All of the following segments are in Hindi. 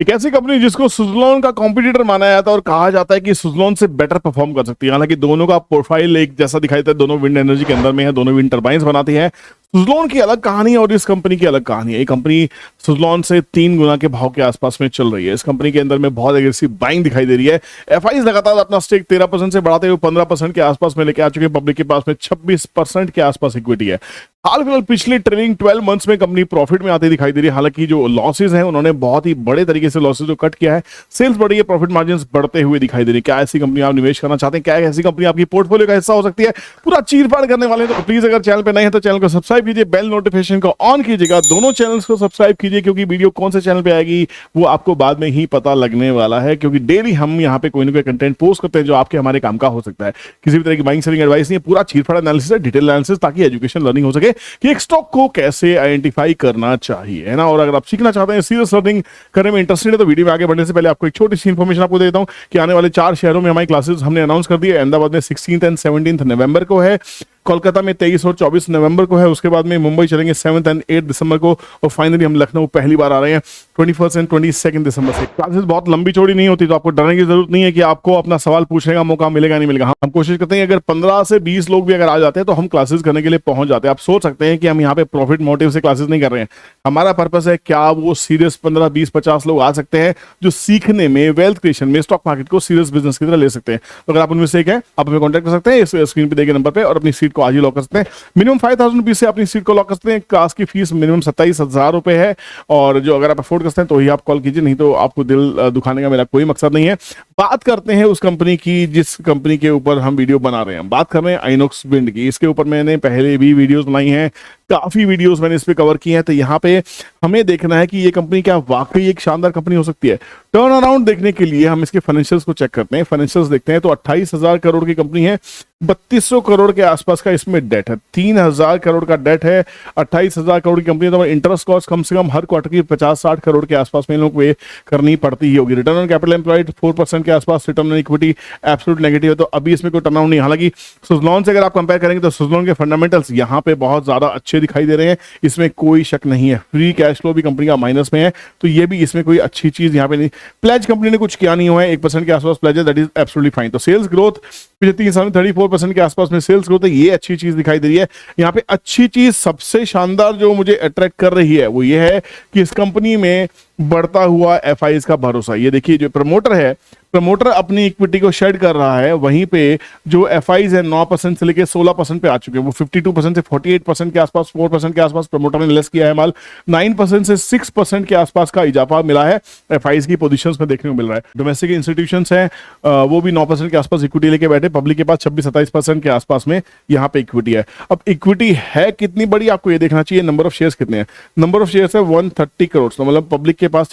एक ऐसी कंपनी जिसको सुज़लोन का कॉम्पिटिटर माना जाता है और कहा जाता है कि सुज़लोन से बेटर परफॉर्म कर सकती है। हालांकि दोनों का प्रोफाइल एक जैसा दिखाई देता है, दोनों विंड एनर्जी के अंदर में है, दोनों विंड टरबाइंस बनाती है। सुज़लोन की अलग कहानी है और इस कंपनी की अलग कहानी है। ये कंपनी सुज़लोन से 3 गुना के भाव के आसपास में चल रही है। इस कंपनी के अंदर में बहुत एग्रेसिव बाइंग दिखाई दे रही है। एफआईज लगातार अपना स्टेक 13% से बढ़ाते हुए 15% के आसपास में लेके आ चुके हैं। पब्लिक के पास में 26% के आसपास इक्विटी है। हाल फिलहाल पिछले ट्रेलिंग 12 मंथ्स में कंपनी प्रॉफिट में आती दिखाई दे रही है। हालांकि जो लॉसेज हैं उन्होंने बहुत ही बड़े तरीके से लॉसेज को कट किया है। सेल्स बढ़ी है, प्रॉफिट मार्जिन्स बढ़ते हुए दिखाई दे रही है। क्या ऐसी कंपनी आप निवेश करना चाहते हैं? क्या ऐसी कंपनी आपकी पोर्टफोलियो का हिस्सा हो सकती है? पूरा चीरफाड़ करने वाले हैं। तो प्लीज अगर चैनल पे नए हैं तो चैनल को सब्सक्राइब कीजिए, बेल नोटिफिकेशन को ऑन कीजिएगा। दोनों चैनल्स को सब्सक्राइब कीजिए क्योंकि वीडियो कौन से चैनल पे आएगी वो आपको बाद में ही पता लगने वाला है। क्योंकि डेली हम यहाँ पे कोई ना कोई कंटेंट पोस्ट करते हैं जो आपके हमारे काम का हो सकता है। किसी भी तरह की बाइंग सेलिंग एडवाइस नहीं है, पूरा चीरफाड़ एनालिसिस है, डिटेल एनालिसिस, ताकि एजुकेशन लर्निंग हो सके कि एक स्टॉक को कैसे आइडेंटिफाई करना चाहिए, है ना। और अगर आप सीखना चाहते हैं, सीरियस लर्निंग करने में इंटरेस्टेड है, तो वीडियो में आगे बढ़ने से पहले आपको एक छोटी सी इन्फॉर्मेशन आपको देता हूं कि आने वाले 4 शहरों में हमारी क्लासेस हमने अनाउंस कर दी है। अहमदाबाद में 16 एंड 17 नवंबर को है, कोलकाता में 23 और 24 नवंबर को है, उसके बाद में मुंबई चलेंगे 7 एंड 8 दिसंबर को, और फाइनली हम लखनऊ पहली बार आ रहे हैं 21 एंड 22 दिसंबर से। क्लासेस बहुत लंबी चौड़ी नहीं होती, तो आपको डरने की जरूरत नहीं है कि आपको अपना सवाल पूछने का मौका मिलेगा नहीं मिलेगा। हम कोशिश करते हैं अगर 15 से 20 लोग भी अगर आ जाते हैं तो हम क्लासेस करने के लिए पहुंच जाते हैं। आप सोच सकते हैं कि हम यहाँ पे प्रॉफिट मोटिव से क्लासेस नहीं कर रहे हैं। हमारा पर्पस है क्या वो सीरियस 15, 20, 50 लोग आ सकते हैं जो सीखने में, वेल्थ क्रिएशन में, स्टॉक मार्केट को सीरियस बिजनेस की तरह ले सकते हैं। तो अगर आप उनमें से एक है, आप हमें कॉन्टैक्ट कर सकते हैं इस स्क्रीन पे दिए गए नंबर पे और अपनी सीट को आज ही लॉक कर सकते हैं। मिनिमम 5000 रुपीज से अपनी सीट को लॉक कर सकते हैं। क्लास की फीस मिनिमम 27,000 रुपए है, और जो अगर आप अफोर्ड करते हैं तो ही आप कॉल कीजिए, नहीं तो आपको दिल दुखाने का मेरा कोई मकसद नहीं है। बात करते हैं उस कंपनी की जिस कंपनी के ऊपर हम वीडियो बना रहे हैं। बात कर रहे हैं आइनॉक्स विंड की। इसके ऊपर मैंने पहले भी वीडियोस बनाई हैं, काफी वीडियोस मैंने इस पे कवर की हैं। तो यहाँ पे हमें देखना है कि ये कंपनी क्या वाकई एक शानदार कंपनी हो सकती है। टर्न अराउंड देखने के लिए हम इसके फाइनेंशियल्स को चेक करते हैं। फाइनेंशियल्स देखते हैं तो 28,000 करोड़ की कंपनी है, 3200 करोड़ के आसपास का इसमें डेट है, 3000 करोड़ का डेट है। 28,000 करोड़ की कंपनी है तो इंटरेस्ट कॉस्ट कम से कम हर क्वार्टर की 50-60 करोड़ के आसपास में इन लोगों को पे करनी पड़ती ही होगी। रिटर्न ऑन कैपिटल एम्प्लॉयड 4% के आसपास, return on equity absolute negative है, तो अभी इसमें कोई टर्नआउट नहीं। हालांकि सुज़लोन से अगर आप कंपेयर करेंगे तो सुज़लोन के फंडामेंटल्स यहाँ पे बहुत ज्यादा अच्छे दिखाई दे रहे हैं, इसमें कोई शक नहीं है। फ्री कैश फ्लो भी कंपनी का माइनस में है, तो ये भी इसमें कोई अच्छी चीज यहाँ पे नहीं। प्लेज कंपनी ने कुछ किया नहीं हुआ है, 1% के आसपास प्लेज है, दैट इज एब्सोल्युटली फाइन। तो सेल्स ग्रोथ पिछले 3 साल में 34% के आसपास में सेल्स ग्रोथ है, ये अच्छी चीज दिखाई दे रही है। यहाँ पे अच्छी चीज सबसे शानदार जो मुझे अट्रैक्ट कर रही है वो ये है कि इस कंपनी में बढ़ता हुआ एफआईज का भरोसा। ये देखिए जो प्रमोटर है, प्रमोटर अपनी इक्विटी को शेड कर रहा है, वहीं पे जो एफआईज है 9% से लेके 16% पे आ चुके हैं। वो 52% से 48% के आसपास, 4% के आसपास प्रमोटर ने लेस किया है माल। 9% से 6% के आसपास का इजाफा मिला है एफआईज की पोजीशंस में देखने को मिल रहा है। डोमेस्टिक इंस्टीट्यूशंस हैं वो भी 9% के आसपास इक्विटी लेके बैठे। पब्लिक के पास 26-27% के आसपास में यहाँ पे इक्विटी है। अब इक्विटी है कितनी बड़ी आपको ये देखना चाहिए, नंबर ऑफ शेयर्स कितने हैं। नंबर ऑफ शेयर्स है 130 करोड़, मतलब पब्लिक के पास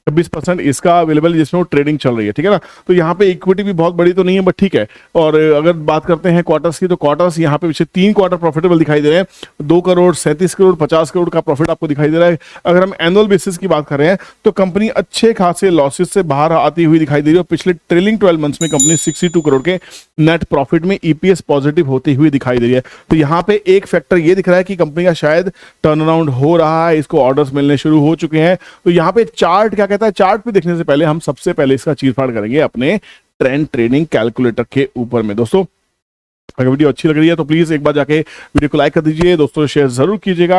26% इसका अवेलेबल है जिसमें वो ट्रेडिंग चल रही है, ठीक है ना। तो यहाँ पे इक्विटी भी बहुत बड़ी तो नहीं है बट ठीक है। और अगर बात करते हैं क्वार्टर्स की, तो क्वार्टर्स यहाँ पे पिछले 3 क्वार्टर प्रॉफिटेबल दिखाई दे रहे हैं। 2 करोड़, 37 करोड़, 50 करोड़ का प्रॉफिट आपको दिखाई दे रहा है। अगर हम एनुअल बेसिस की बात कर रहे हैं तो कंपनी अच्छे खासे लॉसेस से बाहर आती हुई दिखाई दे रही है। पिछले ट्रेलिंग 12 मंथ्स में कंपनी 62 करोड़ के नेट प्रॉफिट में ईपीएस पॉजिटिव होती हुई दिखाई दे रही है। तो यहाँ पे एक फैक्टर ये दिख रहा है कि कंपनी का शायद टर्न अराउंड हो रहा है, इसको ऑर्डर्स मिलने शुरू हो चुके हैं। तो यहाँ पे चार्ट क्या कहता है, चार्ट पे देखने से पहले हम सबसे पहले इसका चीरफाड़ करेंगे अपने ट्रेंड ट्रेडिंग कैलकुलेटर के ऊपर में। दोस्तों अगर वीडियो अच्छी लग रही है तो प्लीज एक बार जाके वीडियो को लाइक कर दीजिए, दोस्तों शेयर जरूर कीजिएगा।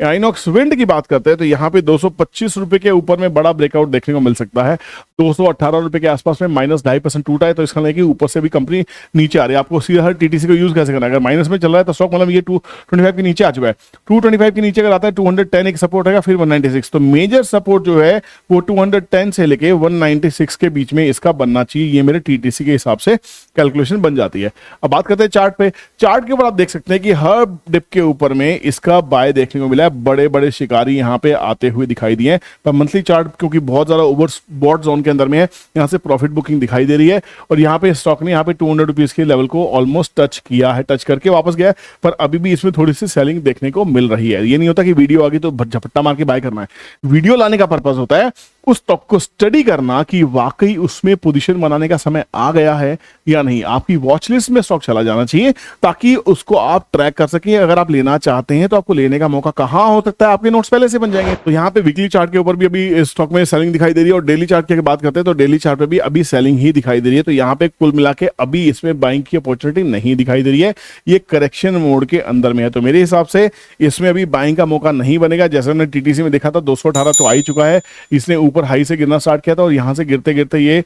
आइनॉक्स विंड की बात करते हैं तो यहाँ पे 225 रुपए के ऊपर में बड़ा ब्रेकआउट देखने को मिल सकता है। 218 रुपए के आसपास में -2.5% टूटा है, तो इसका नहीं कि ऊपर से भी कंपनी नीचे आ रही है। आपको सीधा हर टीटीसी को यूज कैसे करना है, अगर माइनस में चल रहा है तो स्टॉक मतलब ये 225 के नीचे आ चुका है। 225 के नीचे अगर आता है 210 एक सपोर्ट है, फिर 196। तो मेजर सपोर्ट जो है वो 210 से लेके 196 के बीच में इसका बनना चाहिए। ये मेरे टीटीसी के हिसाब से कैलकुलेशन बन जाती है। अब बात करते हैं चार्ट पे। चार्ट के ऊपर आप देख सकते हैं कि हर डिप के ऊपर में इसका बाय देखने को मिला है। बड़े बड़े शिकारी यहाँ पे आते हुए दिखाई दिए हैं। पर मंथली चार्ट क्योंकि बहुत ज्यादा ओवरबॉट जोन के अंदर में है, यहाँ से प्रॉफिट बुकिंग दिखाई दे रही है। और यहाँ पे स्टॉक ने यहाँ पे 200 रुपीज के लेवल को ऑलमोस्ट टच किया है, टच करके वापस गया है। पर अभी भी इसमें थोड़ी सी सेलिंग देखने को मिल रही है। ये नहीं होता कि वीडियो आ गई तो झपट्टा मार के बाय करना है। वीडियो लाने का पर्पज होता है उस स्टॉक को स्टडी करना कि वाकई उसमें पोजीशन बनाने का समय आ गया है या नहीं। आपकी वॉच लिस्ट में स्टॉक चला जाना चाहिए ताकि उसको आप ट्रैक कर सकें। अगर आप लेना चाहते हैं तो आपको लेने का मौका कहां हो सकता है, आपके नोट्स पहले से बन जाएंगे। तो यहाँ पे वीकली चार्ट के ऊपर भी अभी स्टॉक में सेलिंग दिखाई दे रही है, और डेली चार्ट की अगर बात करते हैं तो डेली चार्ट पे भी अभी सेलिंग ही दिखाई दे रही है। तो यहाँ पे कुल मिला के अभी इसमें बाइंग की अपॉर्चुनिटी नहीं दिखाई दे रही है, ये करेक्शन मोड के अंदर में है। तो मेरे हिसाब से इसमें अभी बाइंग का मौका नहीं बनेगा। जैसे हमने टीटीसी में देखा था 218 तो आ ही चुका है, इसने ऊपर हाई से गिरना स्टार्ट किया था और यहाँ से गिरते गिरते ये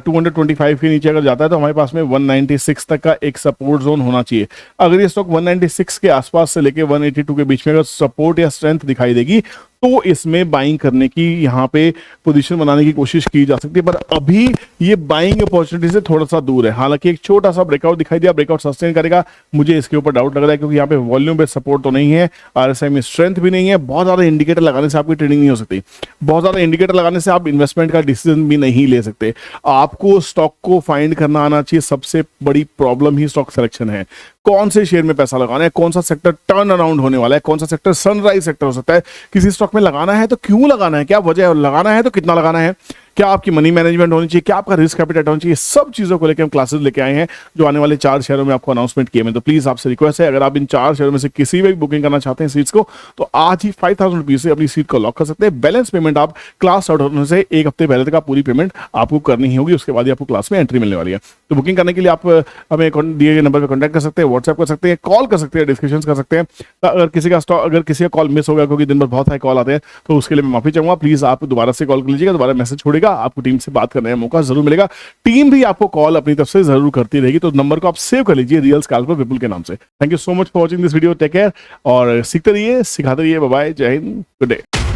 225 के नीचे अगर जाता है तो हमारे पास में 196 तक का एक सपोर्ट जोन होना चाहिए। अगर ये स्टॉक 196 के आसपास से लेके 182 के बीच में अगर सपोर्ट या स्ट्रेंथ दिखाई देगी तो इसमें बाइंग करने की यहाँ पे पोजीशन बनाने की कोशिश की जा सकती है। पर अभी ये बाइंग अपॉर्चुनिटी से थोड़ा सा दूर है। हालांकि एक छोटा सा ब्रेकआउट दिखाई दिया, ब्रेकआउट सस्टेन करेगा, मुझे इसके ऊपर डाउट लग रहा है, क्योंकि यहाँ पे वॉल्यूम पे सपोर्ट तो नहीं है, आरएसआई में स्ट्रेंथ भी नहीं है। बहुत ज्यादा इंडिकेटर लगाने से आपकी ट्रेडिंग नहीं हो सकती, बहुत ज्यादा इंडिकेटर लगाने से आप इन्वेस्टमेंट का डिसीजन भी नहीं ले सकते। आपको स्टॉक को फाइंड करना आना चाहिए। सबसे बड़ी प्रॉब्लम ही स्टॉक सिलेक्शन है। कौन से शेयर में पैसा लगाना है, कौन सा सेक्टर टर्न अराउंड होने वाला है, कौन सा सेक्टर सनराइज सेक्टर हो सकता है। किसी स्टॉक में लगाना है तो क्यों लगाना है, क्या वजह है, और लगाना है तो कितना लगाना है, क्या आपकी मनी मैनेजमेंट होनी चाहिए, क्या आपका रिस्क कैपिटल होना चाहिए। सब चीजों को लेकर हम क्लासेस लेके आए हैं जो आने वाले 4 शेयरों में आपको अनाउंसमेंट किए हैं। तो प्लीज आपसे रिक्वेस्ट है, अगर आप इन 4 शेयरों में से किसी में भी बुकिंग करना चाहते हैं सीट्स को, तो आज ही 5000 रुपीज से अपनी सीट को लॉक कर सकते हैं। बैलेंस पेमेंट आप क्लास स्टार्ट होने से 1 हफ्ते पहले तक पूरी पेमेंट आपको करनी ही होगी, उसके बाद ही आपको क्लास में एंट्री मिलने वाली है। तो बुकिंग करने के लिए आप हमें दिए गए नंबर पर कॉन्टैक्ट कर सकते हैं, व्हाट्सएप कर सकते हैं, कॉल कर सकते हैं, डिस्कशन कर सकते हैं। अगर किसी का कॉल मिस हो गया क्योंकि दिन भर बहुत सारे कॉल आते हैं, तो उसके लिए मैं माफी चाहूंगा। प्लीज आप दोबारा से कॉल कर लीजिएगा, दोबारा मैसेज छोड़ेगा, आपको टीम से बात करने का मौका जरूर मिलेगा। टीम भी आपको कॉल अपनी तरफ से जरूर करती रहेगी। तो नंबर को आप सेव कर लीजिए, रियल स्कैल्पर विपुल के नाम से। Thank you so much for watching this video. Take care और सीखते रहिए, सिखाते रहिए। बाय बाय, जय हिंद, गुड डे।